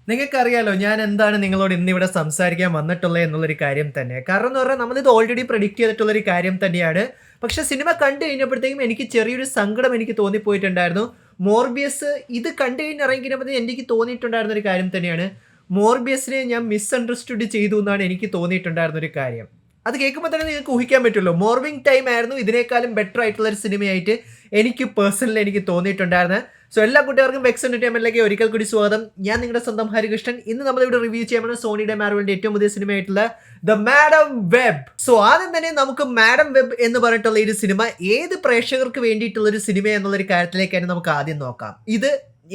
നിങ്ങൾക്കറിയാലോ ഞാൻ എന്താണ് നിങ്ങളോട് ഇന്നിവിടെ സംസാരിക്കാൻ വന്നിട്ടുള്ളത് എന്നുള്ളൊരു കാര്യം തന്നെ. കാരണം എന്ന് പറഞ്ഞാൽ നമ്മളിത് ഓൾറെഡി പ്രെഡിക്റ്റ് ചെയ്തിട്ടുള്ളൊരു കാര്യം തന്നെയാണ്. പക്ഷേ സിനിമ കണ്ടു കഴിഞ്ഞപ്പോഴത്തേക്കും എനിക്ക് ചെറിയൊരു സങ്കടം എനിക്ക് തോന്നിപ്പോയിട്ടുണ്ടായിരുന്നു. മോർബിയസ് ഇത് കണ്ടു കഴിഞ്ഞ് ഇറങ്ങിക്കഴിഞ്ഞപ്പോൾ എനിക്ക് തോന്നിയിട്ടുണ്ടായിരുന്ന ഒരു കാര്യം തന്നെയാണ്. മോർബിയസിനെ ഞാൻ മിസ്അണ്ടർസ്റ്റുഡ് ചെയ്തു എന്നാണ് എനിക്ക് തോന്നിയിട്ടുണ്ടായിരുന്ന ഒരു കാര്യം. അത് കേൾക്കുമ്പോൾ തന്നെ നിങ്ങൾക്ക് ഊഹിക്കാൻ പറ്റുമല്ലോ. മോർണിംഗ് ടൈം ആയിരുന്നു ഇതിനേക്കാളും ബെറ്റർ ആയിട്ടുള്ള ഒരു സിനിമയായിട്ട് എനിക്ക് പേഴ്സണലി എനിക്ക് തോന്നിയിട്ടുണ്ടായിരുന്നത്. സോ എല്ലാ കുട്ടികൾക്കും വെക്സ് എൻ്റർടൈൻമെൻറ്റിലേക്ക് ഒരിക്കൽ കൂടി സ്വാഗതം. ഞാൻ നിങ്ങളുടെ സ്വന്തം ഹരികൃഷ്ണൻ. ഇന്ന് നമ്മളിവിടെ റിവ്യൂ ചെയ്യാൻ പോകുന്ന സോണിയുടെ മാർവലിൻ്റെ ഏറ്റവും പുതിയ സിനിമയായിട്ടുള്ള ദ മാഡം വെബ്. സോ ആദ്യം തന്നെ നമുക്ക് മാഡം വെബ് എന്ന് പറഞ്ഞിട്ടുള്ള ഈ ഒരു സിനിമ ഏത് പ്രേക്ഷകർക്ക് വേണ്ടിയിട്ടുള്ള ഒരു സിനിമ എന്നുള്ളൊരു കാര്യത്തിലേക്കാണ് നമുക്ക് ആദ്യം നോക്കാം. ഇത്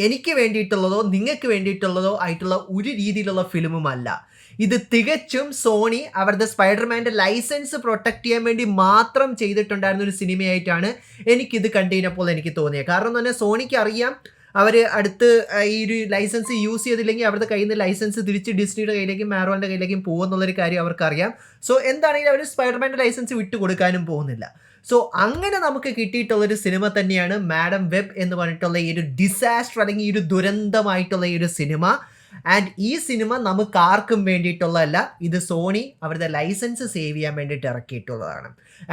എനിക്ക് വേണ്ടിയിട്ടുള്ളതോ നിങ്ങൾക്ക് വേണ്ടിയിട്ടുള്ളതോ ആയിട്ടുള്ള ഒരു രീതിയിലുള്ള ഫിലിമുമല്ല. ഇത് തികച്ചും സോണി അവരുടെ സ്പൈഡർമാൻ്റെ ലൈസൻസ് പ്രൊട്ടക്ട് ചെയ്യാൻ വേണ്ടി മാത്രം ചെയ്തിട്ടുണ്ടായിരുന്ന ഒരു സിനിമയായിട്ടാണ് എനിക്കിത് കണ്ടുകഴിഞ്ഞപ്പോൾ എനിക്ക് തോന്നിയത്. കാരണം എന്ന് പറഞ്ഞാൽ സോണിക്ക് അറിയാം അവർ അടുത്ത് ഈ ഒരു ലൈസൻസ് യൂസ് ചെയ്തില്ലെങ്കിൽ അവരുടെ കയ്യിൽ നിന്ന് ലൈസൻസ് തിരിച്ച് ഡിസ്നിയുടെ കയ്യിലേക്കും മാർവലിൻ്റെ കയ്യിലേക്കും പോകുമെന്നുള്ളൊരു കാര്യം അവർക്കറിയാം. സോ എന്താണെങ്കിലും അവർ സ്പൈഡർമാൻ്റെ ലൈസൻസ് വിട്ടു കൊടുക്കാനും പോകുന്നില്ല. സോ അങ്ങനെ നമുക്ക് കിട്ടിയിട്ടുള്ളൊരു സിനിമ തന്നെയാണ് മാഡം വെബ് എന്ന് പറഞ്ഞിട്ടുള്ള ഈ ഒരു ഡിസാസ്റ്റർ അല്ലെങ്കിൽ ഈ ഒരു ദുരന്തമായിട്ടുള്ള ഈ ഒരു സിനിമ. ആൻഡ് ഈ സിനിമ നമുക്ക് ആർക്കും വേണ്ടിയിട്ടുള്ളതല്ല. ഇത് സോണി അവരുടെ ലൈസൻസ് സേവ് ചെയ്യാൻ വേണ്ടിയിട്ട് ഇറക്കിയിട്ടുള്ളതാണ്.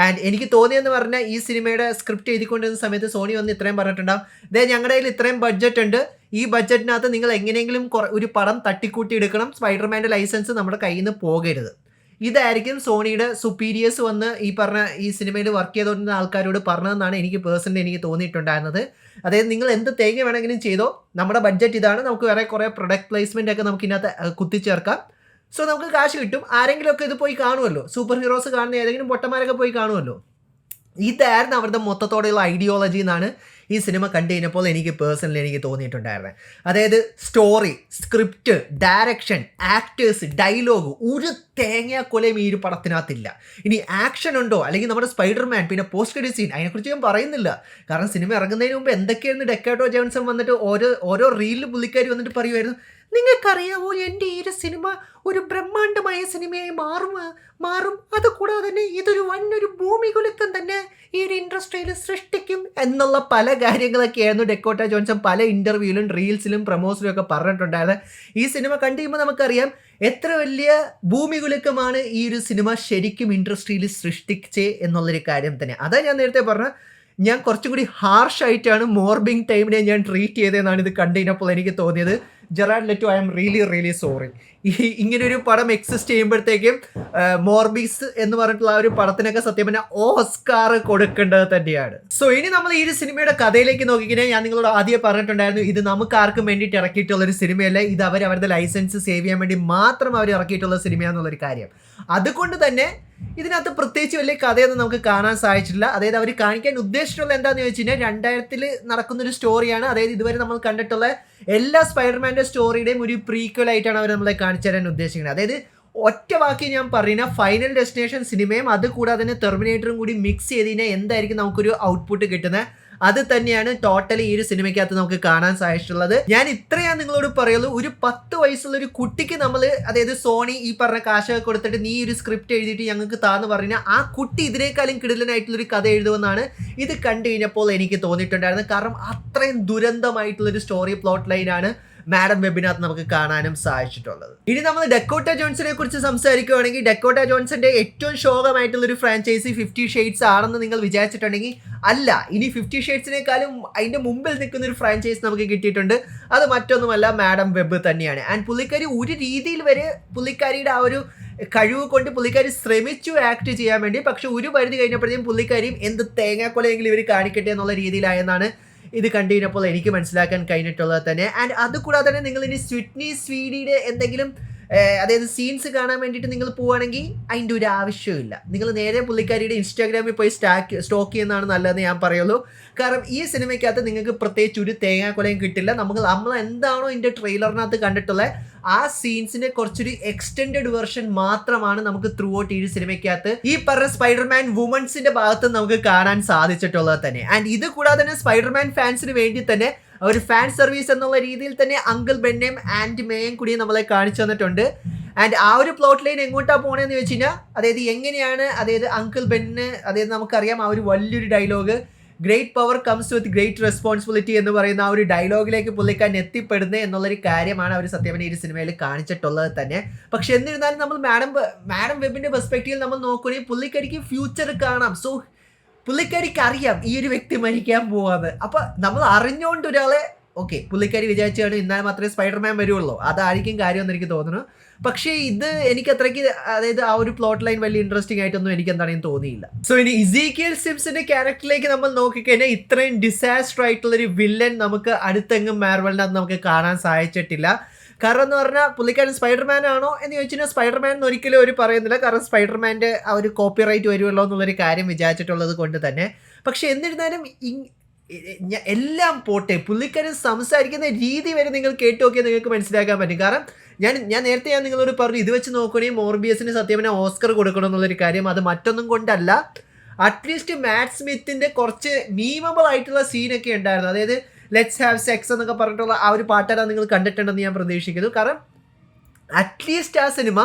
ആൻഡ് എനിക്ക് തോന്നിയെന്ന് പറഞ്ഞാൽ ഈ സിനിമയുടെ സ്ക്രിപ്റ്റ് എഴുതിക്കൊണ്ടിരുന്ന സമയത്ത് സോണി വന്ന് ഇത്രയും പറഞ്ഞിട്ടുണ്ടാവും, ഇതേ ഞങ്ങളുടെ കയ്യിൽ ഇത്രയും ബഡ്ജറ്റ് ഉണ്ട്, ഈ ബഡ്ജറ്റിനകത്ത് നിങ്ങൾ എങ്ങനെയെങ്കിലും ഒരു പടം തട്ടിക്കൂട്ടി എടുക്കണം, സ്പൈഡർമാൻ്റെ ലൈസൻസ് നമ്മുടെ കയ്യിൽ നിന്ന് പോകരുത്. ഇതായിരിക്കും സോണിയുടെ സുപ്പീരിയേഴ്സ് വന്ന് ഈ പറഞ്ഞ ഈ സിനിമയിൽ വർക്ക് ചെയ്തുകൊണ്ടിരുന്ന ആൾക്കാരോട് പറഞ്ഞതെന്നാണ് എനിക്ക് പേഴ്സണലി എനിക്ക് തോന്നിയിട്ടുണ്ടായിരുന്നത്. അതായത് നിങ്ങൾ എന്ത് തേങ്ങ വേണമെങ്കിലും ചെയ്തോ, നമ്മുടെ ബഡ്ജറ്റ് ഇതാണ്, നമുക്ക് വേറെ കുറേ പ്രൊഡക്റ്റ് പ്ലേസ്മെൻ്റ് ഒക്കെ നമുക്ക് ഇതിനകത്ത് കുത്തിച്ചേർക്കാം, സോ നമുക്ക് കാശ് കിട്ടും, ആരെങ്കിലുമൊക്കെ ഇത് പോയി കാണുമല്ലോ, സൂപ്പർ ഹീറോസ് കാണുന്ന ഏതെങ്കിലും പൊട്ടന്മാരൊക്കെ പോയി കാണുമല്ലോ. ഇതായിരുന്നു അവരുടെ മൊത്തത്തോടെയുള്ള ഐഡിയോളജി എന്നാണ് ഈ സിനിമ കണ്ടു കഴിഞ്ഞപ്പോൾ എനിക്ക് പേഴ്സണലി എനിക്ക് തോന്നിയിട്ടുണ്ടായിരുന്നത്. അതായത് story, script, direction, actors, dialogue, ഒരു തേങ്ങാക്കൊലയും ഈ ഒരു പടത്തിനകത്തില്ല. ഇനി ആക്ഷൻ ഉണ്ടോ, അല്ലെങ്കിൽ നമ്മുടെ സ്പൈഡർമാൻ, പിന്നെ പോസ്റ്റ് ക്രെഡിറ്റ് സീൻ, അതിനെക്കുറിച്ച് ഞാൻ പറയുന്നില്ല. കാരണം സിനിമ ഇറങ്ങുന്നതിന് മുമ്പ് എന്തൊക്കെയായിരുന്നു ഡെക്കാട്ടോ ജോൺസൺ വന്നിട്ട് ഓരോ റീലിൽ പുള്ളിക്കാരി വന്നിട്ട് പറയുമായിരുന്നു, നിങ്ങൾക്കറിയാവോ എൻ്റെ ഈ ഒരു സിനിമ ഒരു ബ്രഹ്മാണ്ഡമായ സിനിമയായി മാറും അതുകൂടാതെ തന്നെ ഇതൊരു ഭൂമി കുലുക്കം തന്നെ ഈ ഒരു ഇൻഡസ്ട്രിയിൽ സൃഷ്ടിക്കും എന്നുള്ള പല കാര്യങ്ങളൊക്കെയായിരുന്നു ഡെക്കോട്ട ജോൺസൺ പല ഇൻ്റർവ്യൂവിലും റീൽസിലും പ്രമോസിലും ഒക്കെ പറഞ്ഞിട്ടുണ്ടായത്. ഈ സിനിമ കണ്ടു കഴിയുമ്പോൾ നമുക്കറിയാം എത്ര വലിയ ഭൂമി കുലുക്കമാണ് ഈ ഒരു സിനിമ ശരിക്കും ഇൻഡസ്ട്രിയിൽ സൃഷ്ടിച്ചേ എന്നുള്ളൊരു കാര്യം തന്നെ. അതാ ഞാൻ നേരത്തെ പറഞ്ഞ, ഞാൻ കുറച്ചും കൂടി ഹാർഷായിട്ടാണ് മോർബിംഗ് ടൈമിനെ ഞാൻ ട്രീറ്റ് ചെയ്തതെന്നാണ് ഇത് കണ്ടു കഴിഞ്ഞപ്പോൾ എനിക്ക് തോന്നിയത്. Gerard Leto, I am really sorry. ഇങ്ങനൊരു പടം എക്സിസ്റ്റ് ചെയ്യുമ്പോഴത്തേക്കും മോർബീസ് എന്ന് പറഞ്ഞിട്ടുള്ള ആ ഒരു പടത്തിനൊക്കെ സത്യം പറഞ്ഞാൽ ഓസ്കാർ കൊടുക്കേണ്ടത് തന്നെയാണ്. സോ ഇനി നമ്മൾ ഈ ഒരു സിനിമയുടെ കഥയിലേക്ക് നോക്കിക്കഴിഞ്ഞാൽ ഞാൻ നിങ്ങളോട് ആദ്യം പറഞ്ഞിട്ടുണ്ടായിരുന്നു, ഇത് നമുക്ക് ആർക്കും വേണ്ടിയിട്ട് ഇറക്കിയിട്ടുള്ളൊരു സിനിമയല്ല, ഇത് അവരുടെ ലൈസൻസ് സേവ് ചെയ്യാൻ വേണ്ടി മാത്രം അവർ ഇറക്കിയിട്ടുള്ള സിനിമയാണെന്നുള്ളൊരു കാര്യം. അതുകൊണ്ട് തന്നെ ഇതിനകത്ത് പ്രത്യേകിച്ച് വലിയ കഥയൊന്നും നമുക്ക് കാണാൻ സാധിച്ചിട്ടില്ല. അതായത് അവർ കാണിക്കാൻ ഉദ്ദേശിച്ചിട്ടുള്ള എന്താണെന്ന് ചോദിച്ചു കഴിഞ്ഞാൽ 2000 നടക്കുന്നൊരു സ്റ്റോറിയാണ്. അതായത് ഇതുവരെ നമ്മൾ കണ്ടിട്ടുള്ള എല്ലാ സ്പൈഡർമാൻ്റെ സ്റ്റോറിയുടെയും ഒരു പ്രീക്വൽ ആയിട്ടാണ് അവർ നമ്മളെ കാണിച്ചു തരാൻ ഉദ്ദേശിക്കുന്നത്. അതായത് ഒറ്റ വാക്കി ഞാൻ പറയുന്ന ഫൈനൽ ഡെസ്റ്റിനേഷൻ സിനിമയും അത് കൂടാതെ തന്നെ ടെർമിനേറ്ററും കൂടി മിക്സ് ചെയ്ത് കഴിഞ്ഞാൽ എന്തായിരിക്കും നമുക്കൊരു ഔട്ട്പുട്ട് കിട്ടുന്നത്, അത് തന്നെയാണ് ടോട്ടലി ഈ ഒരു സിനിമയ്ക്കകത്ത് നമുക്ക് കാണാൻ സാധിച്ചിട്ടുള്ളത്. ഞാൻ ഇത്രയാണ് നിങ്ങളോട് പറയുള്ളൂ. ഒരു 10 വയസ്സുള്ള ഒരു കുട്ടിക്ക് നമ്മൾ, അതായത് സോണി ഈ പറഞ്ഞ കാശൊക്കെ കൊടുത്തിട്ട് നീ ഒരു സ്ക്രിപ്റ്റ് എഴുതിയിട്ട് ഞങ്ങൾക്ക് താന്ന് പറഞ്ഞാൽ ആ കുട്ടി ഇതിനേക്കാളും കിടിലനായിട്ടുള്ളൊരു കഥ എഴുതുമെന്നാണ് ഇത് കണ്ടു കഴിഞ്ഞപ്പോൾ എനിക്ക് തോന്നിയിട്ടുണ്ടായിരുന്നത്. കാരണം അത്രയും ദുരന്തമായിട്ടുള്ളൊരു സ്റ്റോറി പ്ലോട്ട് ലൈനാണ് മാഡം വെബിനകത്ത് നമുക്ക് കാണാനും സാധിച്ചിട്ടുള്ളത്. ഇനി നമ്മൾ ഡെക്കോട്ട ജോൺസനെ കുറിച്ച് സംസാരിക്കുകയാണെങ്കിൽ, ഡെക്കോട്ട ജോൺസന്റെ ഏറ്റവും ശോകമായിട്ടുള്ളൊരു ഫ്രാഞ്ചൈസി 50 ഷെയ്ഡ്സ് ആണെന്ന് നിങ്ങൾ വിചാരിച്ചിട്ടുണ്ടെങ്കിൽ അല്ല. ഇനി 50 ഷെയ്ഡ്സിനേക്കാളും അതിൻ്റെ മുമ്പിൽ നിൽക്കുന്ന ഒരു ഫ്രാഞ്ചൈസ് നമുക്ക് കിട്ടിയിട്ടുണ്ട്. അത് മറ്റൊന്നുമല്ല, മാഡം വെബ് തന്നെയാണ്. ആൻഡ് പുള്ളിക്കാരി ഒരു രീതിയിൽ വരെ പുള്ളിക്കാരിയുടെ ആ ഒരു കഴിവ് കൊണ്ട് പുള്ളിക്കാരി ശ്രമിച്ചു ആക്ട് ചെയ്യാൻ വേണ്ടി. പക്ഷെ ഒരു പരിധി കഴിഞ്ഞപ്പോഴത്തേക്കും പുള്ളിക്കാരിയും എന്ത് തേങ്ങാക്കൊലയെങ്കിലും ഇവർ കാണിക്കട്ടെ എന്നുള്ള രീതിയിലായെന്നാണ് ഇത് കണ്ടു കഴിഞ്ഞപ്പോൾ എനിക്ക് മനസ്സിലാക്കാൻ കഴിഞ്ഞിട്ടുള്ളത് തന്നെ. ആൻഡ് അതുകൂടാതെ തന്നെ നിങ്ങൾ ഇനി സ്വിറ്റ്നി സ്വീഡിയുടെ എന്തെങ്കിലും അതായത് സീൻസ് കാണാൻ വേണ്ടിയിട്ട് നിങ്ങൾ പോവുകയാണെങ്കിൽ അതിൻ്റെ ഒരു ആവശ്യമില്ല. നിങ്ങൾ നേരെ പുള്ളിക്കാരിയുടെ ഇൻസ്റ്റാഗ്രാമിൽ പോയി സ്റ്റോക്ക് ചെയ്യുന്നതാണ് നല്ലതെന്ന് ഞാൻ പറയുള്ളൂ. കാരണം ഈ സിനിമയ്ക്കകത്ത് നിങ്ങൾക്ക് പ്രത്യേകിച്ച് ഒരു തേങ്ങാക്കൊലയും കിട്ടില്ല. നമ്മൾ എന്താണോ ഇതിൻ്റെ ട്രെയിലറിനകത്ത് കണ്ടിട്ടുള്ളത് ആ സീൻസിന്റെ കുറച്ചൊരു എക്സ്റ്റെൻഡഡ് വെർഷൻ മാത്രമാണ് നമുക്ക് ത്രൂ ഔട്ട് ഈ സിനിമയ്ക്കകത്ത് ഈ പറഞ്ഞ സ്പൈഡർമാൻ വുമൻസിന്റെ ഭാഗത്ത് നമുക്ക് കാണാൻ സാധിച്ചിട്ടുള്ളത് തന്നെ. ആൻഡ് ഇത് കൂടാതെ തന്നെ സ്പൈഡർമാൻ ഫാൻസിന് വേണ്ടി തന്നെ ഒരു ഫാൻ സർവീസ് എന്നുള്ള രീതിയിൽ തന്നെ അങ്കിൾ ബെന്നെയും ആൻഡ് മേയും കൂടി നമ്മളെ കാണിച്ചു തന്നിട്ടുണ്ട്. ആൻഡ് ആ ഒരു പ്ലോട്ട് ലൈൻ എങ്ങോട്ടാണ് പോകണമെന്ന് വെച്ച് കഴിഞ്ഞാൽ, അതായത് എങ്ങനെയാണ്, അതായത് അങ്കിൾ ബെന്ന്, അതായത് നമുക്കറിയാം ആ ഒരു വലിയൊരു dialogue, great power comes with great responsibility എന്ന് പറയുന്ന ആ ഒരു ഡയലോഗിലേക്ക് പുള്ളിക്കാരൻ എത്തിപ്പെടുന്നത് എന്നുള്ളൊരു കാര്യമാണ് അവർ സത്യം പറഞ്ഞാൽ ഈ ഒരു സിനിമയിൽ കാണിച്ചിട്ടുള്ളത് തന്നെ. പക്ഷെ എന്നിരുന്നാലും നമ്മൾ മാഡം വെബിന്റെ പെർസ്പെക്റ്റീവിൽ നമ്മൾ നോക്കുകയാണെങ്കിൽ പുള്ളിക്കാരിക്ക് ഫ്യൂച്ചർ കാണാം. സോ പുള്ളിക്കാരിക്ക് അറിയാം ഈ ഒരു വ്യക്തി മരിക്കാൻ പോവാന്ന്. അപ്പൊ നമ്മൾ അറിഞ്ഞുകൊണ്ട് ഒരാളെ ഓക്കെ പുള്ളിക്കാരി വിചാരിച്ചാണ് എന്നാൽ മാത്രമേ സ്പൈഡർമാൻ വരുള്ളൂ, അതായിരിക്കും കാര്യമെന്ന് എനിക്ക് തോന്നുന്നു. പക്ഷേ ഇത് എനിക്ക് അത്രയ്ക്ക് അതായത് ആ ഒരു പ്ലോട്ട് ലൈൻ വലിയ ഇൻട്രസ്റ്റിംഗ് ആയിട്ടൊന്നും എനിക്ക് എന്താണെന്ന് തോന്നിയില്ല. സോ ഇനി ഇസീക്കിയൽ സിംസിന്റെ ക്യാരക്ടറിലേക്ക് നമ്മൾ നോക്കിക്കഴിഞ്ഞാൽ ഇത്രയും ഡിസാസ്റ്റർ ആയിട്ടുള്ളൊരു വില്ലൻ നമുക്ക് അടുത്തെങ്ങും മാർവലിന്റെ അത് നമുക്ക് കാണാൻ സാധിച്ചിട്ടില്ല. കാരണം എന്ന് പറഞ്ഞാൽ പുള്ളിക്കാരൻ സ്പൈഡർമാൻ ആണോ എന്ന് ചോദിച്ചു കഴിഞ്ഞാൽ സ്പൈഡർമാൻ എന്ന് ഒരിക്കലും ഒരു പറയുന്നില്ല. കാരണം സ്പൈഡർമാൻ്റെ ആ ഒരു കോപ്പിറൈറ്റ് വരുമല്ലോ എന്നുള്ളൊരു കാര്യം വിചാരിച്ചിട്ടുള്ളത് കൊണ്ട് തന്നെ. പക്ഷെ എന്നിരുന്നാലും എല്ലാം പോട്ടെ, പുള്ളിക്കാരൻ സംസാരിക്കുന്ന രീതി വരെ നിങ്ങൾ കേട്ട് നോക്കിയാൽ നിങ്ങൾക്ക് മനസ്സിലാക്കാൻ പറ്റും. കാരണം ഞാൻ നേരത്തെ നിങ്ങളോട് പറഞ്ഞു, ഇത് വെച്ച് നോക്കുകയാണെങ്കിൽ മോർബിയസിന് സത്യം പറഞ്ഞാൽ ഓസ്കർ കൊടുക്കണം എന്നുള്ളൊരു കാര്യം. അത് മറ്റൊന്നും കൊണ്ടല്ല, അറ്റ്ലീസ്റ്റ് മാറ്റ് സ്മിത്തിന്റെ കുറച്ച് മീമബിൾ ആയിട്ടുള്ള സീനൊക്കെ ഉണ്ടായിരുന്നു. അതായത് ലെറ്റ്സ് ഹാവ് സെക്സ് എന്നൊക്കെ പറഞ്ഞിട്ടുള്ള ആ ഒരു പാട്ടെല്ലാം നിങ്ങൾ കണ്ടിട്ടുണ്ടെന്ന് ഞാൻ പ്രതീക്ഷിക്കുന്നു. കാരണം അറ്റ്ലീസ്റ്റ് ആ സിനിമ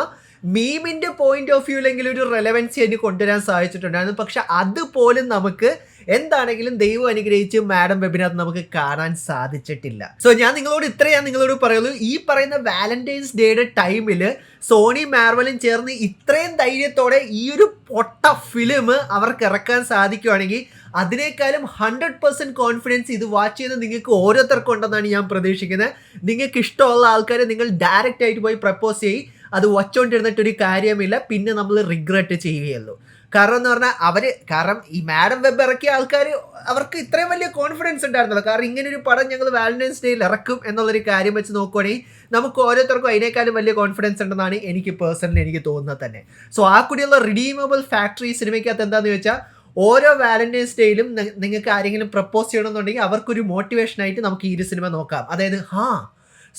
മീമിൻ്റെ പോയിന്റ് ഓഫ് വ്യൂവിലെങ്കിലും ഒരു റെലവൻസി അതിന് കൊണ്ടുവരാൻ സാധിച്ചിട്ടുണ്ടായിരുന്നു. പക്ഷെ അതുപോലും നമുക്ക് എന്താണെങ്കിലും ദൈവം അനുഗ്രഹിച്ച് മാഡം വെബിനകത്ത് നമുക്ക് കാണാൻ സാധിച്ചിട്ടില്ല. സോ ഞാൻ നിങ്ങളോട് പറയുള്ളൂ, ഈ പറയുന്ന വാലന്റൈൻസ് ഡേയുടെ ടൈമിൽ സോണി മാർവലും ചേർന്ന് ഇത്രയും ധൈര്യത്തോടെ ഈ ഒരു പൊട്ട ഫിലിം അവർക്ക് ഇറക്കാൻ സാധിക്കുകയാണെങ്കിൽ അതിനേക്കാളും 100% കോൺഫിഡൻസ് ഇത് വാച്ച് ചെയ്ത് നിങ്ങൾക്ക് ഓരോരുത്തർക്കും ഉണ്ടെന്നാണ് ഞാൻ പ്രതീക്ഷിക്കുന്നത്. നിങ്ങൾക്ക് ഇഷ്ടമുള്ള ആൾക്കാരെ നിങ്ങൾ ഡയറക്റ്റ് ആയിട്ട് പോയി പ്രപ്പോസ് ചെയ്യും, അത് വച്ചുകൊണ്ടിരുന്നിട്ടൊരു കാര്യമില്ല, പിന്നെ നമ്മൾ റിഗ്രറ്റ് ചെയ്യുകയുള്ളൂ. കാരണം എന്ന് പറഞ്ഞാൽ കാരണം ഈ മാഡം വെബ് ഇറക്കിയ ആൾക്കാർ അവർക്ക് ഇത്രയും വലിയ കോൺഫിഡൻസ് ഉണ്ടായിരുന്നല്ലോ. കാരണം ഇങ്ങനൊരു പടം ഞങ്ങൾ വാലന്റൈൻസ് ഡേയിൽ ഇറക്കും എന്നുള്ളൊരു കാര്യം വെച്ച് നോക്കുകയാണെങ്കിൽ നമുക്ക് ഓരോരുത്തർക്കും അതിനേക്കാളും വലിയ കോൺഫിഡൻസ് ഉണ്ടെന്നാണ് എനിക്ക് പേഴ്സണലി തോന്നുന്നത് തന്നെ. സോ ആ കൂടിയുള്ള റിഡീമബിൾ ഫാക്ടറി സിനിമയ്ക്കകത്ത് എന്താണെന്ന് വെച്ചാൽ ഓരോ വാലന്റൈൻസ് ഡേയിലും നിങ്ങൾക്ക് ആരെങ്കിലും പ്രപ്പോസ് ചെയ്യണമെന്നുണ്ടെങ്കിൽ അവർക്കൊരു മോട്ടിവേഷനായിട്ട് നമുക്ക് ഈ ഒരു സിനിമ നോക്കാം. അതായത്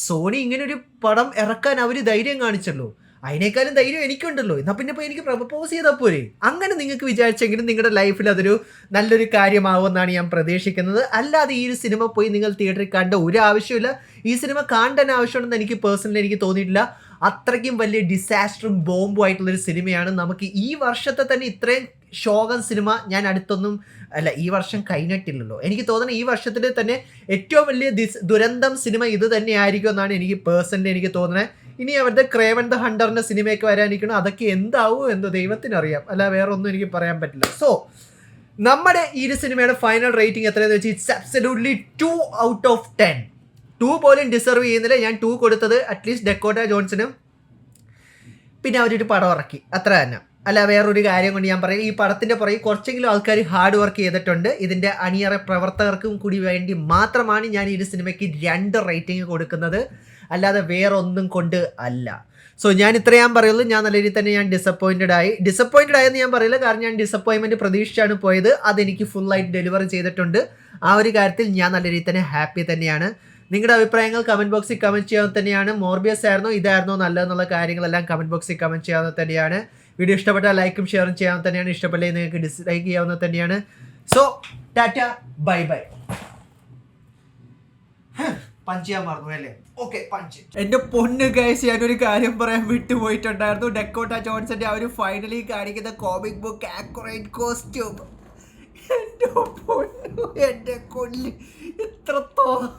സോണി ഇങ്ങനൊരു പടം ഇറക്കാൻ അവർ ധൈര്യം കാണിച്ചല്ലോ, അതിനേക്കാളും ധൈര്യം എനിക്കുണ്ടല്ലോ, എന്നാൽ പിന്നെ ഇപ്പോൾ എനിക്ക് പ്രപ്പോസ് ചെയ്താൽ പോരെ. അങ്ങനെ നിങ്ങൾക്ക് വിചാരിച്ചെങ്കിലും നിങ്ങളുടെ ലൈഫിൽ അതൊരു നല്ലൊരു കാര്യമാവുമെന്നാണ് ഞാൻ പ്രതീക്ഷിക്കുന്നത്. അല്ലാതെ ഈ ഒരു സിനിമ പോയി നിങ്ങൾ തിയേറ്ററിൽ കണ്ട ഒരു ആവശ്യമില്ല. ഈ സിനിമ കാണാൻ ആവശ്യമുണ്ടെന്ന് എനിക്ക് തോന്നിയിട്ടില്ല. അത്രയ്ക്കും വലിയ ഡിസാസ്റ്ററും ബോംബും ആയിട്ടുള്ളൊരു സിനിമയാണ്. നമുക്ക് ഈ വർഷത്തെ തന്നെ ഇത്രയും ശോകം സിനിമ ഞാൻ അടുത്തൊന്നും ഈ വർഷം കഴിഞ്ഞിട്ടില്ലല്ലോ. എനിക്ക് തോന്നുന്നത് ഈ വർഷത്തിൽ തന്നെ ഏറ്റവും വലിയ ദുരന്തം സിനിമ ഇത് തന്നെ ആയിരിക്കും എന്നാണ് എനിക്ക് തോന്നുന്നത്. ഇനി അവരുടെ ക്രേവൻ ദ ഹണ്ടറിന്റെ സിനിമയൊക്കെ വരാനിരിക്കണം, അതൊക്കെ എന്താവും എന്തോ ദൈവത്തിനറിയാം, അല്ല വേറെ ഒന്നും എനിക്ക് പറയാൻ പറ്റില്ല. സോ നമ്മുടെ ഈ ഒരു സിനിമയുടെ ഫൈനൽ റേറ്റിംഗ് എത്രയെന്ന് വെച്ചാൽ ഇറ്റ്സ് അബ്സല്യൂട്ട്ലി 2 out of 10. 2 പോലും ഡിസർവ് ചെയ്യുന്നില്ല. ഞാൻ 2 കൊടുത്തത് അറ്റ്ലീസ്റ്റ് ഡക്കോട്ട ജോൺസനും പിന്നെ അവരൊരു പടം ഇറക്കി, അത്ര തന്നെ. അല്ല വേറൊരു കാര്യം കൊണ്ട് ഞാൻ പറയും, ഈ പടത്തിൻ്റെ പുറകെ കുറച്ചെങ്കിലും ആൾക്കാർ ഹാർഡ് വർക്ക് ചെയ്തിട്ടുണ്ട്. ഇതിൻ്റെ അണിയറ പ്രവർത്തകർക്കും കൂടി വേണ്ടി മാത്രമാണ് ഞാൻ ഈ ഒരു സിനിമയ്ക്ക് 2 റേറ്റിംഗ് കൊടുക്കുന്നത്, അല്ലാതെ വേറെ ഒന്നും കൊണ്ട് അല്ല. സോ ഞാൻ ഇത്രയും പറയുള്ളൂ. ഞാൻ നല്ല രീതിയിൽ തന്നെ ഞാൻ ഡിസപ്പോയിൻറ്റഡ് ആയെന്ന് ഞാൻ പറയില്ല, കാരണം ഞാൻ ഡിസപ്പോയിൻമെൻറ്റ് പ്രതീക്ഷിച്ചാണ് പോയത്. അതെനിക്ക് ഫുള്ളായിട്ട് ഡെലിവർ ചെയ്തിട്ടുണ്ട്. ആ ഒരു കാര്യത്തിൽ ഞാൻ നല്ല രീതിയിൽ തന്നെ ഹാപ്പി തന്നെയാണ്. നിങ്ങളുടെ അഭിപ്രായങ്ങൾ കമൻറ്റ് ബോക്സിൽ കമൻറ്റ് ചെയ്യാൻ തന്നെയാണ്. മോർബിയസ് ആയിരുന്നോ ഇതായിരുന്നോ നല്ലതെന്നുള്ള കാര്യങ്ങളെല്ലാം കമൻറ്റ് ബോക്സിൽ കമൻറ്റ് ചെയ്യാവുന്ന തന്നെയാണ്. വീഡിയോ ഇഷ്ടപ്പെട്ടാൽ ലൈക്കും ഷെയറും ചെയ്യാൻ തന്നെയാണ്. ഇഷ്ടപ്പെട്ടില്ലെങ്കിൽ നിങ്ങൾക്ക് ഡിസ്ലൈക്ക് ചെയ്യാവുന്ന തന്നെയാണ്. So Tata, bye bye. Punch ചെയ്യാൻ മറന്നു അല്ലേ? Okay, punch. എന്റെ പൊന്ന് ഗൈസ്, ഞാനൊരു കാര്യം പറയാൻ വിട്ടുപോയിട്ടുണ്ടായിരുന്നു. ഡക്കോട്ട ജോൺസന്റെ ആ ഒരു ഫൈനലി കാണിക്കുന്ന കോമിക് ബുക്ക് ആക്യുറേറ്റ് കോസ്റ്റ്യൂം, എന്റെ പൊന്നു, എന്റെ കൊല്ലി, ഇത്രത്തോളം